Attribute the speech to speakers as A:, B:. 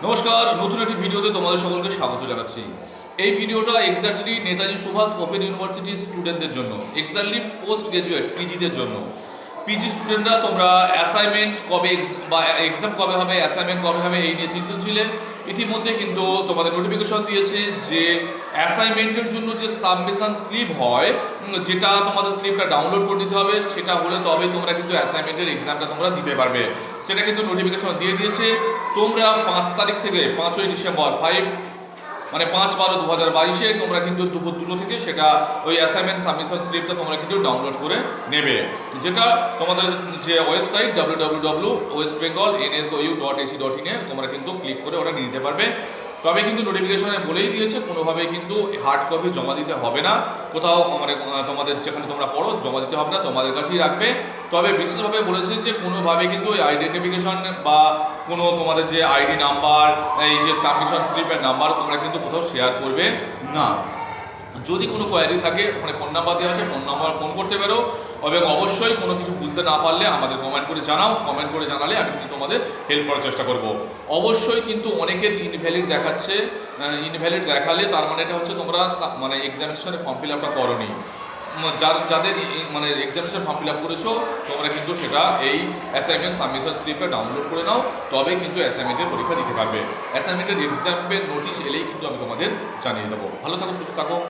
A: নমস্কার, নতুন একটি ভিডিওতে তোমাদের সকলকে স্বাগত জানাচ্ছি। এই ভিডিওটা exactly Netaji Subhash open university স্টুডেন্টদের জন্য, এক্স্যাক্টলি পোস্ট গ্রাজুয়েট পিজিদের জন্য। পিজি স্টুডেন্টরা তোমরা অ্যাসাইনমেন্ট কবে বা এক্সাম কবে হবে, অ্যাসাইনমেন্ট কবে হবে এই নিয়ে চিন্তিত ছিলে। ইতিমধ্যে কিন্তু তোমাদের নোটিফিকেশন দিয়েছে যে অ্যাসাইনমেন্টের জন্য যে সাবমিশন স্লিপ হয়, যেটা তোমাদের স্লিপটা ডাউনলোড করে নিতে হবে, সেটা হলে তবে তোমরা কিন্তু অ্যাসাইনমেন্টের এক্সামটা তোমরা দিতে পারবে। সেটা কিন্তু নোটিফিকেশন দিয়ে দিয়েছে। তোমরা 5 তারিখ থেকে 5ই ডিসেম্বর 5/12/2022 তোমরা কিন্তু দুপুর 2টো থেকে সেটা ওই অ্যাসাইনমেন্ট সাবমিশন স্লিপটা তোমরা কিন্তু ডাউনলোড করে নেবে, যেটা তোমাদের যে ওয়েবসাইট www.westbengal.nsou.ac.in তোমরা কিন্তু ক্লিক করে ওটা নিতে পারবে। তবে কিন্তু নোটিফিকেশনে বলেই দিয়েছে কোনোভাবে কিন্তু হার্ড কপি জমা দিতে হবে না, কোথাও মানে তোমাদের যেখানে তোমরা পড়ো জমা দিতে হবে না, তোমাদের কাছেই রাখবে। তবে বিশেষভাবে বলেছে যে কোনোভাবে কিন্তু আইডেন্টিফিকেশন বা কোনো তোমাদের যে আইডি নাম্বার, এই যে সাবমিশন স্লিপের নাম্বার তোমরা কিন্তু কোথাও শেয়ার করবে না। যদি কোনো কোয়ারি থাকে ওখানে ফোন নাম্বার দেওয়া আছে, ফোন নাম্বার ফোন করতে পারো। এবং অবশ্যই কোনো কিছু বুঝতে না পারলে আমাদের কমেন্ট করে জানাও, কমেন্ট করে জানালে আমি কিন্তু তোমাদের হেল্প করার চেষ্টা করব। অবশ্যই কিন্তু অনেকের ইনভ্যালিড দেখাচ্ছে, ইনভ্যালিড দেখালে তার মানে এটা হচ্ছে তোমরা মানে এক্সামিনেশনের ফর্ম ফিল আপটা করোনি। যাদের মানে এক্সামিনেশন ফর্ম ফিল আপ করেছো তোমরা কিন্তু সেটা এই অ্যাসাইনমেন্ট সাবমিশন স্লিপটা ডাউনলোড করে নাও, তবে কিন্তু অ্যাসাইনমেন্টের পরীক্ষা দিতে পারবে। অ্যাসাইনমেন্টের এক্সামের নোটিশ এলেই কিন্তু আমি তোমাদের জানিয়ে দেবো। ভালো থাকো, সুস্থ থাকো।